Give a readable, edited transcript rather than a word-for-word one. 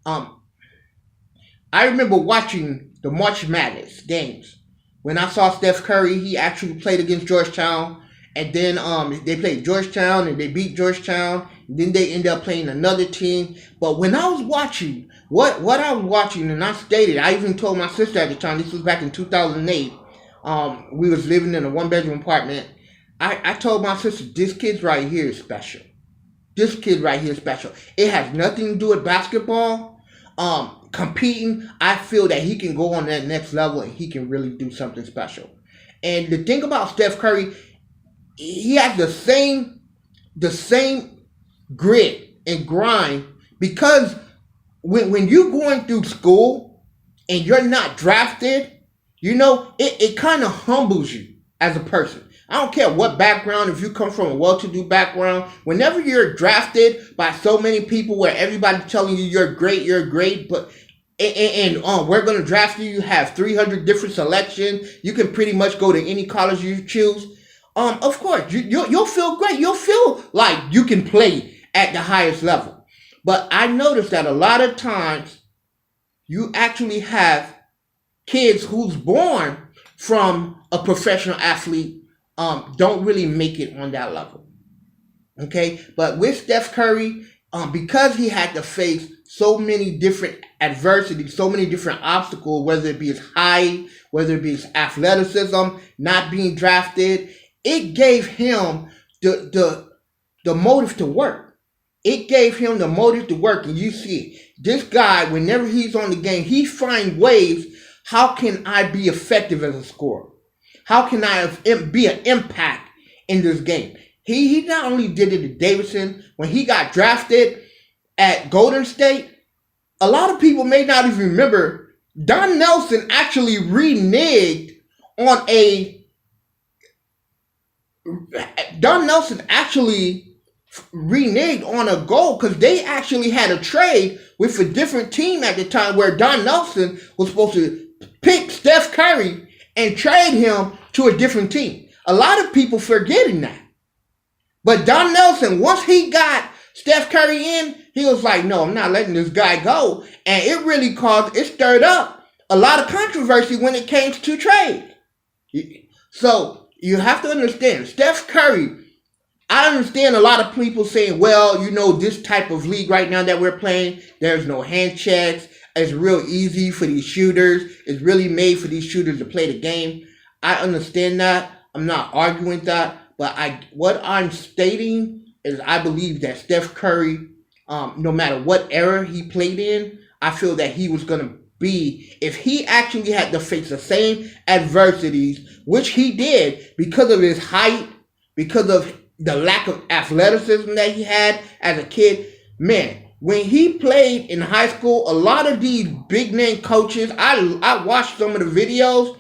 Um, I remember watching the March Madness games when I saw Steph Curry. He actually played against Georgetown, and then they played Georgetown and they beat Georgetown. And then they ended up playing another team. But when I was watching what I was watching, and I stated, I even told my sister at the time. This was back in 2008. We was living in a 1-bedroom apartment. I told my sister, this kid right here is special. This kid right here is special. It has nothing to do with basketball. Competing, I feel that he can go on that next level and he can really do something special. And the thing about Steph Curry, he has the same grit and grind, because when you're going through school and you're not drafted, it kind of humbles you as a person. I don't care what background, if you come from a well-to-do background, whenever you're drafted by so many people where everybody's telling you you're great, but we're going to draft you, you have 300 different selections, you can pretty much go to any college you choose. Of course, you'll feel great. You'll feel like you can play at the highest level. But I noticed that a lot of times you actually have kids who's born from a professional athlete don't really make it on that level. Okay, but with Steph Curry, because he had to face so many different adversities, so many different obstacles, whether it be his height, whether it be his athleticism, not being drafted, it gave him the motive to work. It gave him the motive to work, and you see, this guy, whenever he's on the game, he finds ways. How can I be effective as a scorer? How can I be an impact in this game? He not only did it at Davidson, when he got drafted at Golden State, a lot of people may not even remember, Don Nelson actually reneged on a goal, because they actually had a trade with a different team at the time, where Don Nelson was supposed to pick Steph Curry and trade him to a different team. A lot of people forgetting that. But Don Nelson, once he got Steph Curry in, he was like, no, I'm not letting this guy go. And it stirred up a lot of controversy when it came to trade. So you have to understand, Steph Curry, I understand a lot of people saying, well, this type of league right now that we're playing, there's no hand checks. It's real easy for these shooters. It's really made for these shooters to play the game. I understand that. I'm not arguing that. But what I'm stating is I believe that Steph Curry, no matter what era he played in, I feel that he was going to be, if he actually had to face the same adversities, which he did because of his height, because of the lack of athleticism that he had as a kid, man, when he played in high school, a lot of these big name coaches, I watched some of the videos,